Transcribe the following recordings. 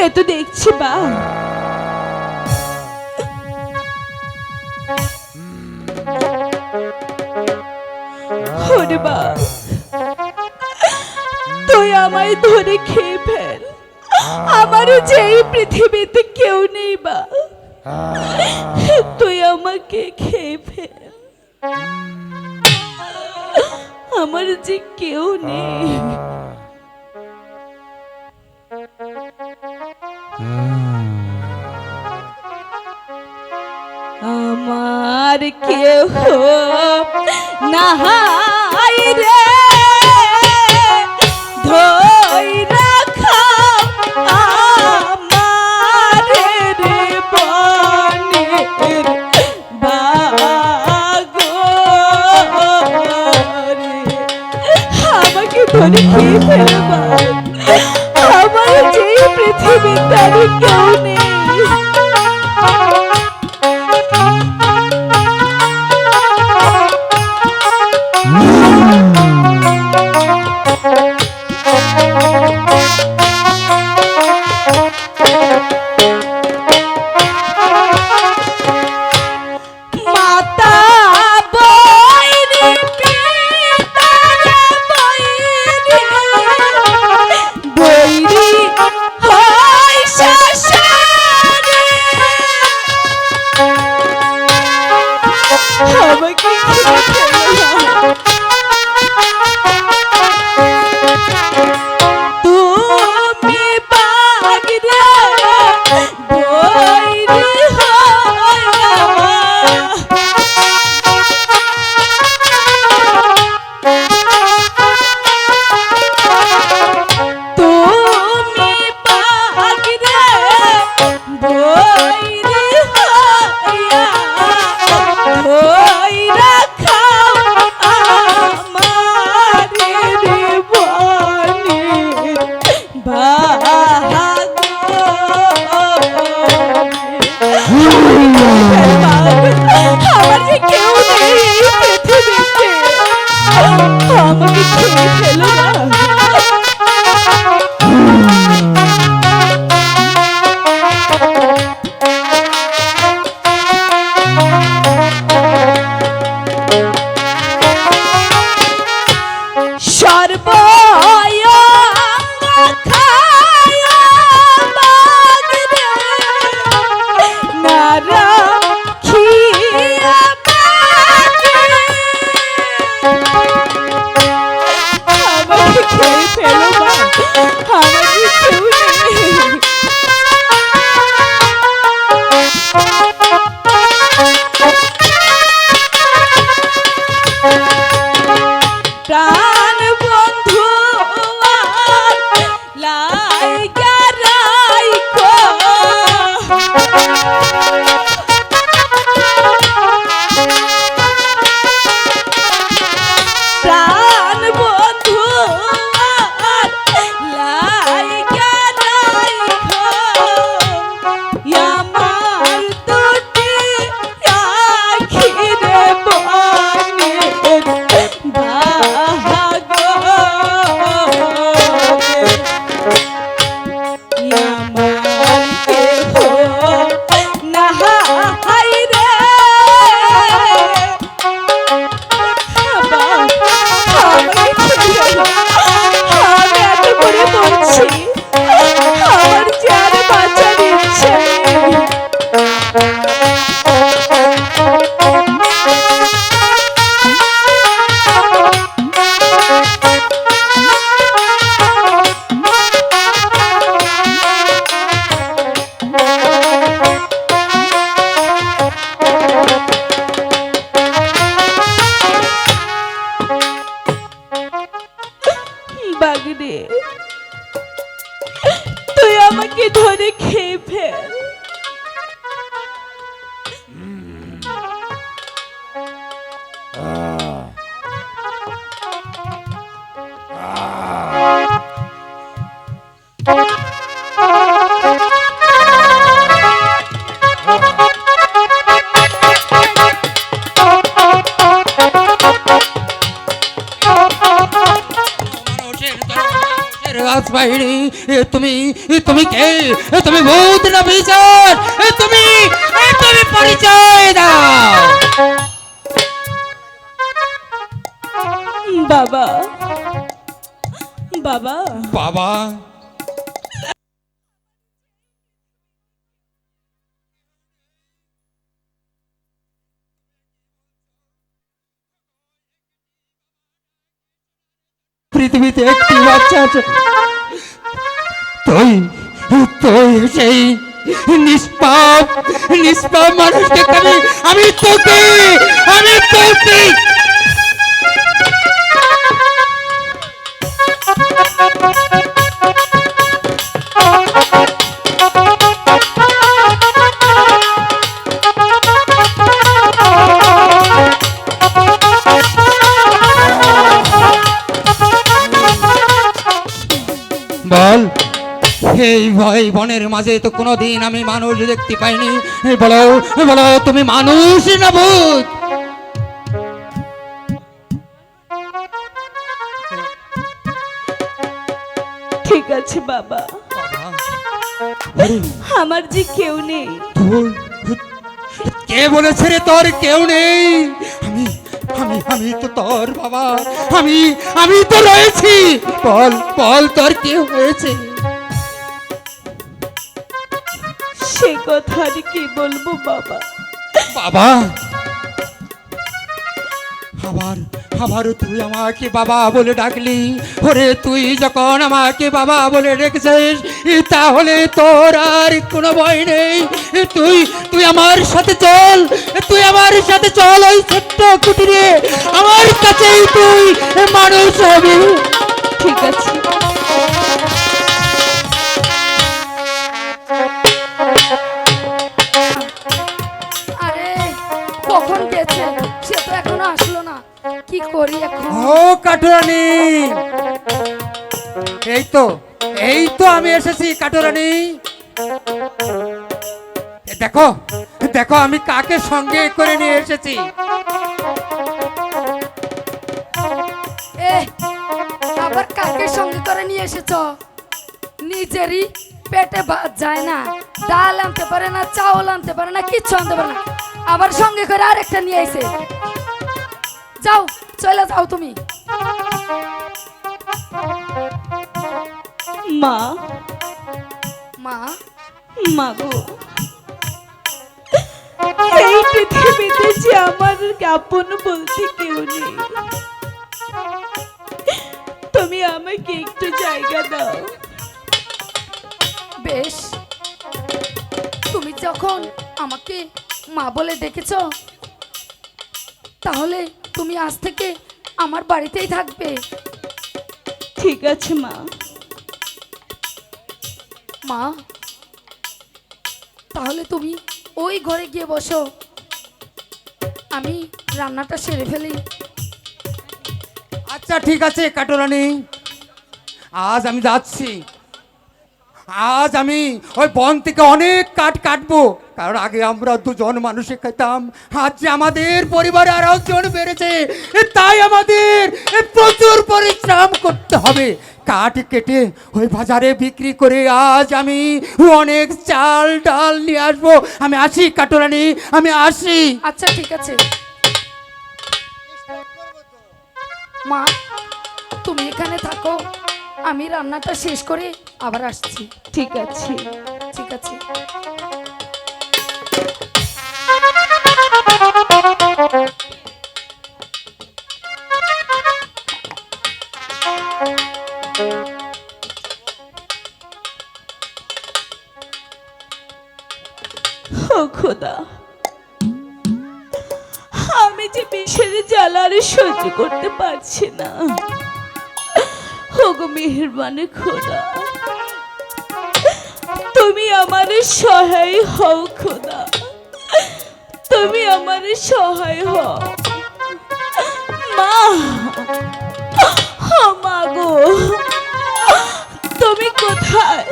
এ তো দেখছি বা ওরে বা তুই আমায় ধরে খেয়ে ফেল, আমারও যে এই পৃথিবীতে কেউ নেই বা, তুই আমাকে খেয়ে ফেল, আমার যে কেউ নেই। আমার কেহ নাহাই রে ধইরা খাও আমার রে বনের বাগরে, আমাকে ধরে খেয়ে ফেলবা, আমার যে পৃথিবীতে আর কেউ নেই। তুই আমাকে ধরে খেয়ে ফেল, রাজবাহিনী, তুমি তুমি কে? তুমি ভূত না বিচার? তুমি তুমি পরিচয় দাও। বাবা, বাবা, বাবা, পৃথিবীতে একটি বাচ্চা আছে, তুই তুই সেই নিষ্পাপ নিষ্পাপ মানুষকে আমি তোকে আমি তোকে বল, এই ভয় বনের মাঝে তো কোনোদিন আমি মানুষ দেখতে পাইনি। বলো বলো, তুমি মানুষ না ভূত? ঠিক আছে বাবা, আমার যে কেউ নেই। কে বলেছে রে তোর কেউ নেই? আমি আমি আমি তো তোর বাবা, আমি আমি তো রয়েছি। বল বল, তোর কে হয়েছে? সে কথা আর কি বলবো বাবা। বাবা, আবার আবার তুই আমাকে বাবা বলে ডাকলি? ওরে, তুই যখন আমাকে বাবা বলে ডেকেছিস, তাহলে তোর আর কোনো ভয় নেই। তুই তুই আমার সাথে চল, তুই আমার সাথে চল ওই ছোট্ট কুটিরে। আমার কাছেই তুই মানুষ হবি। ঠিক আছে। আরে কখন গেছে? সে তো এখনো আসলো না, কি করি এখন? ও কাটুরানি, এই তো আমি এসেছি কাটুরানি। দেখো দেখো, আমি কাকে সঙ্গে করে নিয়ে এসেছি। এ আবার কাকে সঙ্গে করে নিয়ে এসেছ? নিজেরই পেটে ভাত যায় না, ডাল আনতে পারে না, চাউল আনতে পারে না, কিচ্ছু আনতে পারে না, আবার সঙ্গে করে আরেকটা নিয়ে এসে। যাও, চলে যাও তুমি। মা, মা, মা গো, এই পৃথিবীতে যে আমার আপন বলতে কেউ নেই, তুমি আমাকে একটু জায়গা দাও। বেশ, তুমি যখন আমাকে মা বলে ডেকেছ, তাহলে তুমি আজ থেকে আমার বাড়িতেই থাকবে। ঠিক আছে মা। মা, তাহলে তুমি ওই ঘরে গিয়ে বসো, আমি রান্নাটা সেরে ফেলি। আচ্ছা ঠিক আছে কাটুরানি, আজ আমি যাচ্ছি। আজ আমি ওই বন থেকে অনেক কাঠ কাটবো, কারণ আগে আমরা দুজন মানুষে খেতাম, আজ যে আমাদের পরিবারে আর একজন বেড়েছে, তাই আমাদের প্রচুর পরিশ্রম করতে হবে। কাঠ কেটে ওই বাজারে বিক্রি করে আজ আমি অনেক চাল ডাল নিয়ে আসবো। আমি আসি কাটুরানি, আমি আসি। আচ্ছা ঠিক আছে মা, তুমি এখানে থাকো, আমি রান্নাটা শেষ করে আবার আসছি। ঠিক আছে। ঠিক আছে। ও খোদা, আমি যে বিষের জ্বালা আর সহ্য করতে পারছি না। ওগো মেহেরবান খোদা, তুমি আমার সহায় হও খোদা, তুমি আমার সহায় হও। মা, ও মা গো, তুমি কোথায়?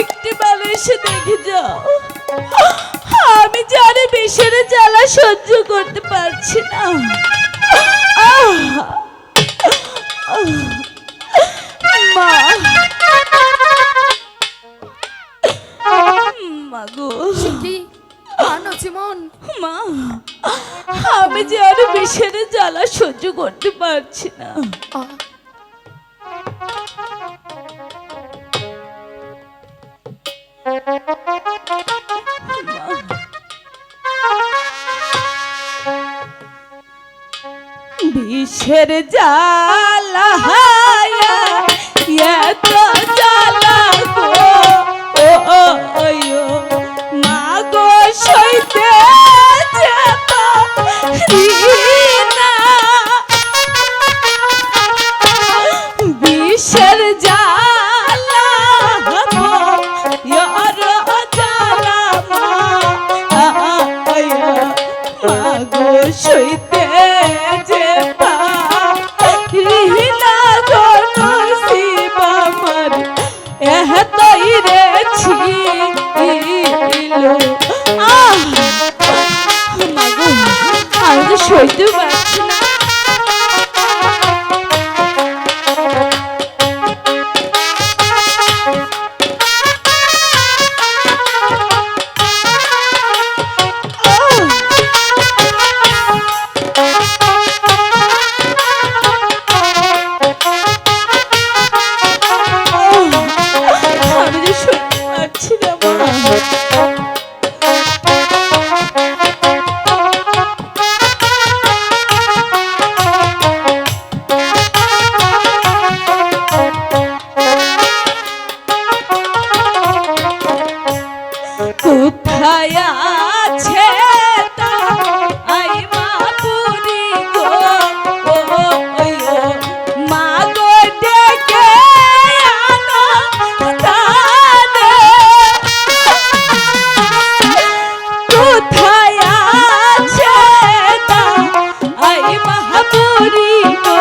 একটি বেলা এসে দেখে যাও, আমি জানি বিষের জ্বালা সহ্য করতে পারছি না। মা মাগো কি নছিমন? মা আমি যে আর বিষের জ্বালা সহ্য করতে পারছি না। বিষের জ্বালা হায়া এত জ্বালা গো ও মা গো সইতে না বিষের জ্বালা ইয়ার জ্বালা মা গো সইতে সইতে পারছি না। আমি যে সইতে পারছি না কোথায় আছে তাই মা পুরি গো মা গো ডেকে আনো তারে কোথায় আছে তাই মা পুরি গো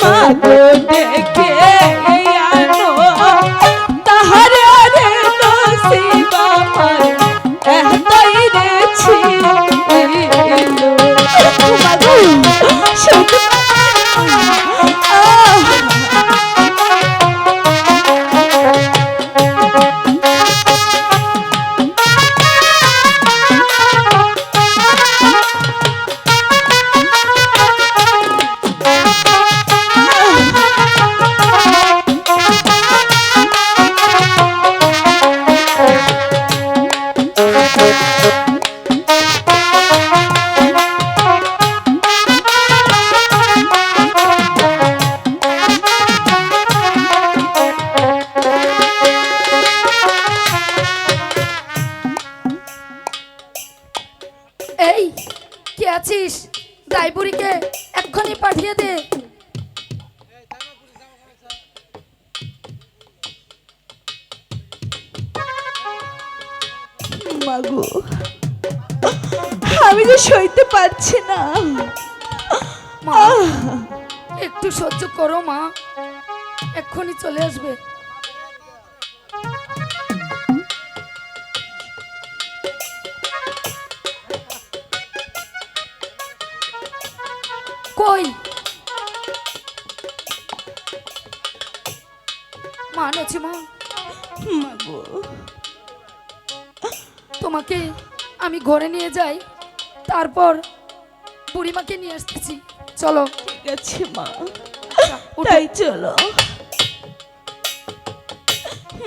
মা গো ডেকে আনো তাহারে রে নসিব আমার এতই রে ছিল মাগো সইতে এই কে আছিস? রায়পুরীকে এক্ষুনি পাঠিয়ে দে। মাগো আমি যে সইতে পারছি না। মা একটু সহ্য করো মা, এক্ষুনি চলে আসবে। কই মা নছিমা? মাগো তোমাকে আমি ঘরে নিয়ে যাই, তারপর বুড়িমাকে নিয়ে আসতেছি। চলো। ঠিক আছে মা, তাই চলো।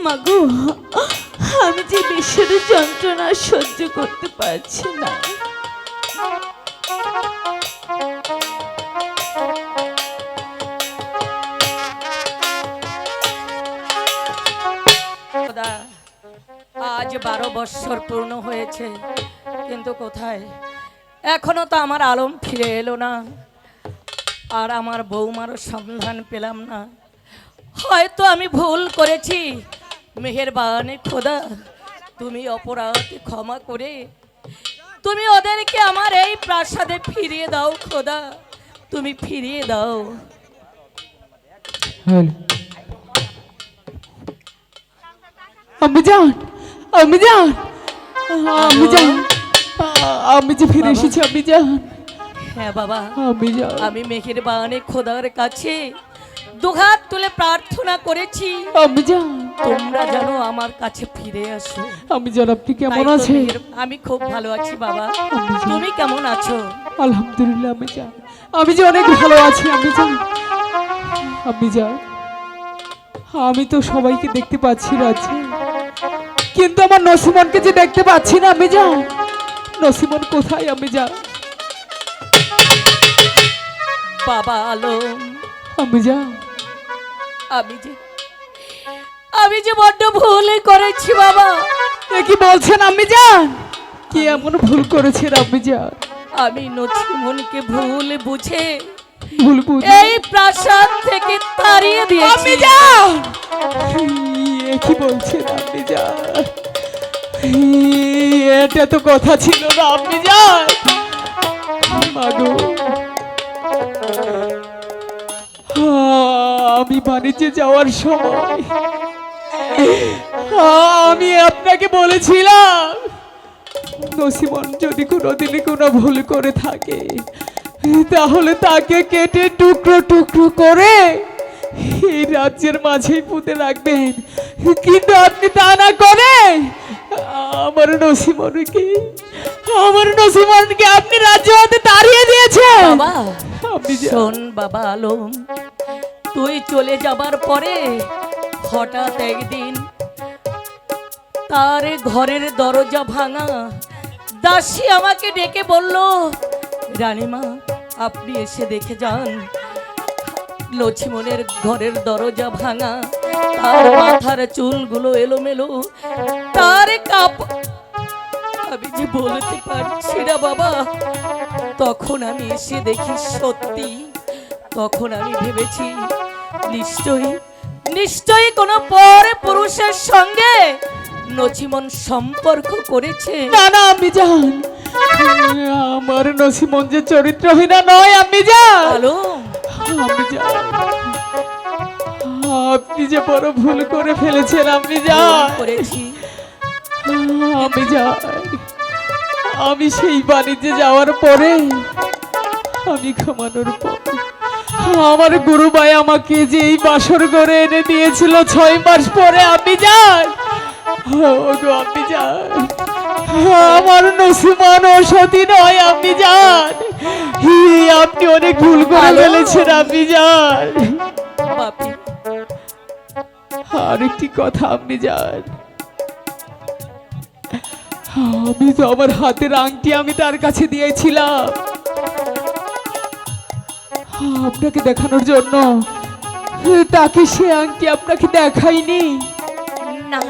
মাগো আমি যে বিষের যন্ত্রণা সহ্য করতে পারছি না। আজ 12 বৎসর পূর্ণ হয়েছে, কিন্তু কোথায় এখনো তো আমার আলম ফিরে এলো না, আর আমার বৌমারও সন্ধান পেলাম না। হয়তো আমি ভুল করেছি, মেহেরবানি খোদা তুমি অপরাধ ক্ষমা করে তুমি ওদেরকে আমার এই প্রাসাদে ফিরিয়ে দাও খোদা, তুমি ফিরিয়ে দাও। আমি জান আমি জান আমি জান আমি যে ফিরে এসেছি। আমি জান হ্যাঁ বাবা, আমি জান আমি মেহেরবানি খোদার কাছে দুহাত তুলে প্রার্থনা করেছি আমি জান, তোমরা যেন আমার কাছে ফিরে আসো। আমি জান, আপনি কেমন তাই তো আছেন? আমি খুব ভালো আছি বাবা, আমি জানি। তুমি কেমন আছো? আলহামদুলিল্লাহ আমি জান, আমি যে অনেক ভালো আছি। আমি জান, আমি জান, আমি তো সবাইকে দেখতে পাচ্ছি রাজ্যে, কিন্তু আমার নসিমনকে যে দেখতে পাচ্ছি না। আমি জান, নসিমন কোথায়? আমি জান, বাবা আলম, আমি জান, আমি যে বড্ড ভুল করেছি বাবা। এ কি বলছেন? আমি জান, কি এমন ভুল করেছেন? আমি জান, আমি নছিমনকে ভুল বুঝে ভুল বুঝে এই প্রাসাদ থেকে তাড়িয়ে দিয়েছি। আমি জান, এ কি বলছেন? আপনি জান, এটা তো কথা ছিল না। আপনি জান, মাগো, আমি বাণিজ্যে যাওয়ার সময় আমি আপনাকে বলেছিলাম, নসিমন যদি কোনোদিনই কোনো ভুল করে থাকে তাহলে তাকে কেটে টুকরো টুকরো করে এই রাজ্যের মাঝেই পুঁতে রাখবেন, কিন্তু আপনি তা না করে আমার নসিমনকে আপনি রাজ্য হতে তাড়িয়ে দিয়েছেন। বাবা আপনি শোন বাবা আলম, তুই চলে যাবার পরে হঠাৎ একদিন তার ঘরের দরজা ভাঙা, দাসী আমাকে ডেকে বলল, রানীমা আপনি এসে দেখে যান, লক্ষ্মণের ঘরের দরজা ভাঙা, তার মাথার চুলগুলো এলোমেলো, তার আমি যে বলতে পারছি না বাবা। তখন আমি এসে দেখি সত্যি, তখন আমি ভেবেছি নিশ্চয়ই কোনো পর পুরুষের সঙ্গে নছিমন সম্পর্ক করেছে। না না, আমি জান, আমার নসিমন যে চরিত্রহীনা নয়। আমি জান, আলম, আমি জান, আপনি যে বড় ভুল করে ফেলেছেন। আমি জান করেছি আমি জান, আমি সেই বাণিজ্যে যাওয়ার পরে আমি ঘুমানোর পর আমার গুরুভাই আমাকে যে এই বাসর ঘরে এনে দিয়েছিল 6 মাস পরে। আমি জান, আমি জান, আমার নসিমন সতী নয়। আমি জান, আপনি অনেক ভুল করে ফেলেছেন। আমি জান, বাপি, আরেকটি কথা। আপনি জান, আমি তো আমার হাতের আংটি আমি তার কাছে দিয়েছিলাম আপনাকে দেখানোর জন্য, তাকে সে আংটি আপনাকে দেখাইনি। না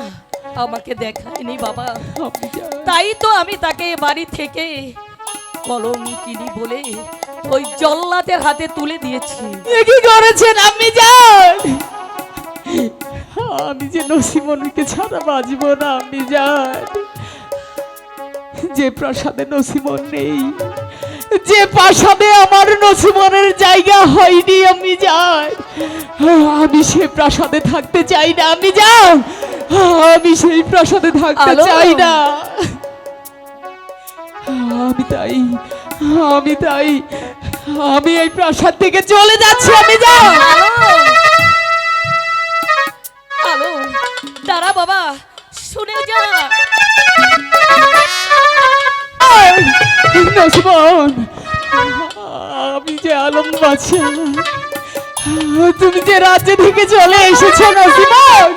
আমাকে দেখায়নি বাবা, আপনি জান, তাই তো আমি তাকে বাড়ি থেকে কলম কিনি বলে ওই জল্লাদের হাতে তুলে দিয়েছি। এ কি করেছেন? আপনি জান, আমি যে নসিমনকে ছাড়া বাঁচব না। আপনি জান, যে প্রাসাদে নসিমন নেই, যে প্রাসাদে আমার নসিমনের জায়গা হয়নি, আমি যাই, আমি সেই প্রাসাদে থাকতে চাই না। আমি যাই, আমি সেই প্রাসাদে থাকতে আলো। চাই না। আমি তাই আমি এই প্রাসাদ থেকে চলে যাচ্ছি। আমি যাই। আলো, দাঁড়া বাবা, শুনে যা। নসিমন, আমি যে আলম বাদশা, তুমি যে রাজ্য থেকে চলে এসেছো নসিমন,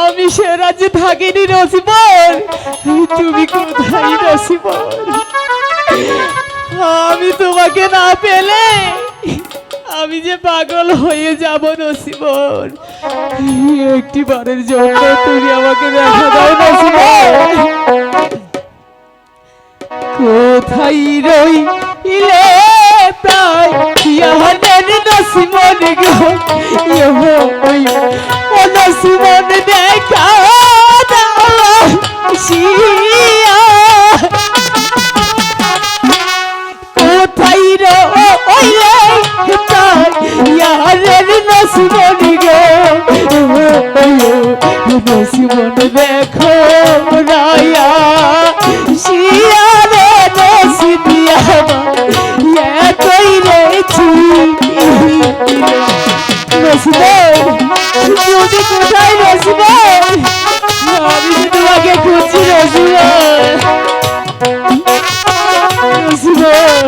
আমি সে রাজ্যে থাকিনি নসিমন। তুমি কোথায় নসিমন? আমি তোমাকে না পেলে আমি যে পাগল হয়ে যাব নসিমন। একটি বারের জন্য তুমি আমাকে দেখা দাও নসিমন। কোথায় রইলে প্রায় ইয়াদের নসিমন গো, ও নসিমন দেখা দাও শিয়া। কোথায় রইলে প্রায় ইয়াদের নসিমন গো, নসিমন দেখো রায়া শিয়া রে নসিবিয়া এতই রেছি। নসিমন, তুমি কোথায় নসিমন? আমি যে তোমাকে খুঁজছি নসিমন, নসিমন।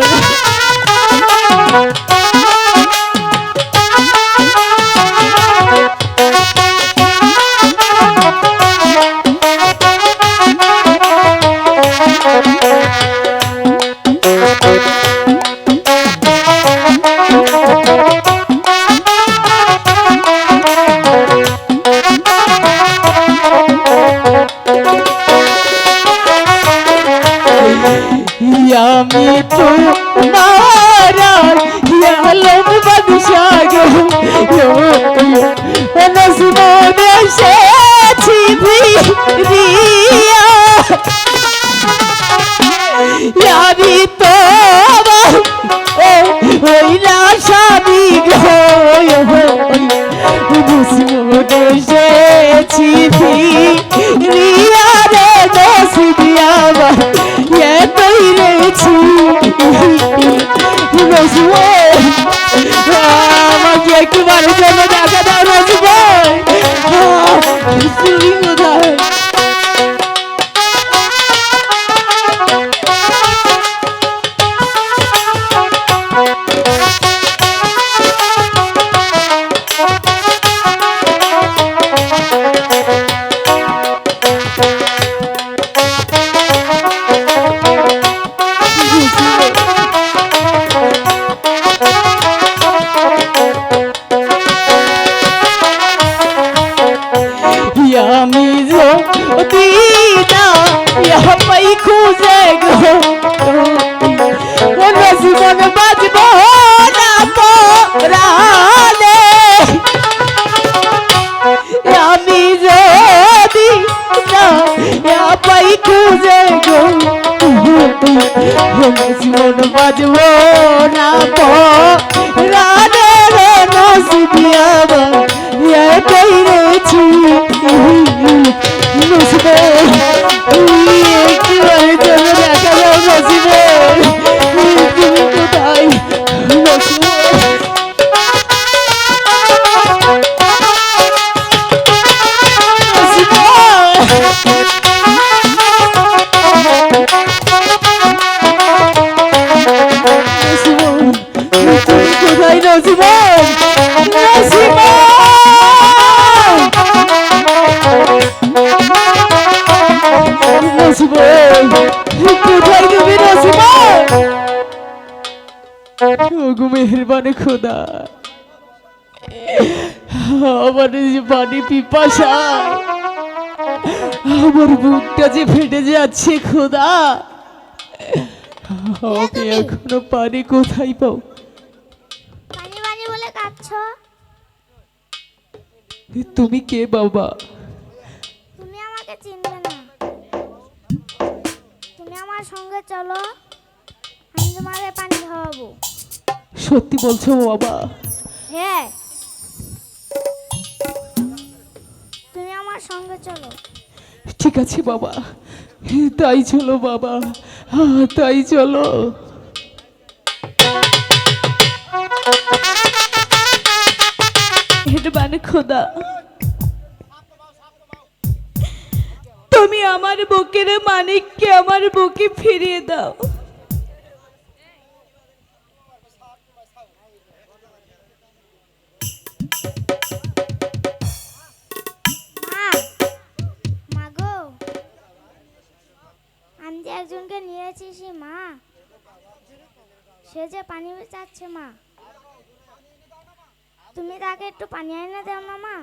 আমি তো নারায় আলম বাদশাহ গো নসিমন এসেছি ফিরিয়া আমি তো হইলা স্বামী গো নসিমন এসেছি ফিরিয়া রে নসিবিয়া আমাকে একটু বাড়ির জন্য দেখা দাও নসিমন। কোথায়? আমি যদি না পাই খুঁজে গো নসিমন বাজব না পরালে আমি যদি না পাই খুঁজে গো নসিমন বাজব না পরালে রে নসিবিয়া পেরেছি নসিমন একটু বাড়ির জন্য দেখা দাও নসিমন। তুমি কোথায় নসিমন? কোথায় নসিমন? নসিমন কোথায় তুমি নসিমন? ওগো মেহেরবান খোদা, আমার যে পানি পিপাসায় আমার বুকটা যে ফেটে যাচ্ছে খোদা, আমি এখনো পানি কোথায় পাও? পানি পানি বলে কাঁদছো? তুমি কে বাবা? তুমি আমাকে চিনবে না। তুমি আমার সঙ্গে চলো, আমি তোমাকে পানি খাওয়াবো। সত্যি বলছো বাবা? হ্যাঁ, তুমি আমার সঙ্গে চলো। ঠিক আছে বাবা, তাই চলো বাবা, তাই চলো। মেহেরবান খোদা, তুমি আমার বুকের মানিককে আমার বুকে ফিরিয়ে দাও। মা, মা গো, আমি যে একজনকে নিয়ে এসেছি মা, সে যে পানি চাচ্ছে মা, তুমি তাকে একটু পানি এনে দাও না মা।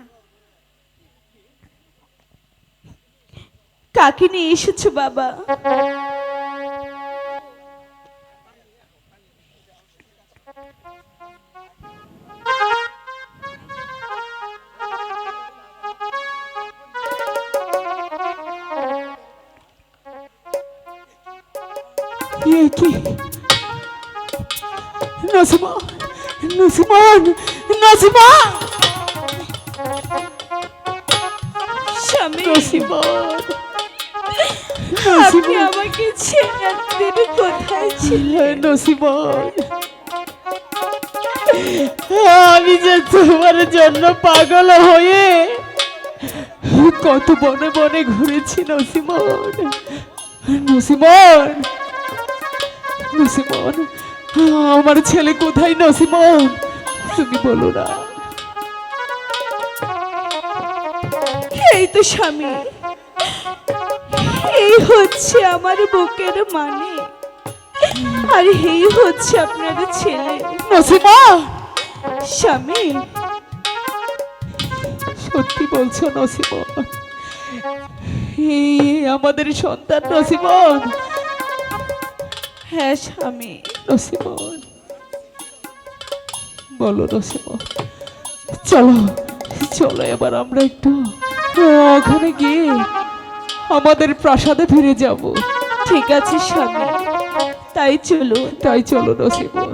কাকে নিয়ে এসেছো বাবা? নসিমন, নসিমন, নসিমন, স্বামী নসিমন, আপনি আমাকে ছেড়ে দিন, কোথায় ছিলেন নসিমন? আমি যে তোমার জন্য পাগল হয়ে কত বনে বনে ঘুরেছি নসিমন, নসিমন, নসিমন, আমার ছেলে কোথায় নসিমন? তুমি বলো না। এই তো স্বামী, এই হচ্ছে আমার বুকের মানে, আর এই হচ্ছে আপনার ছেলে। নসিমন, স্বামী, সত্যি বলছো নসিমন? এই আমাদের সন্তান নসিমন? হ্যাঁ স্বামী। নসিমন, বলো নসিমন, চলো চলো এবার আমরা একটু ওখানে গিয়ে আমাদের প্রাসাদে ফিরে যাব। ঠিক আছে স্বামী, তাই চলুন। তাই চলো নসিমন।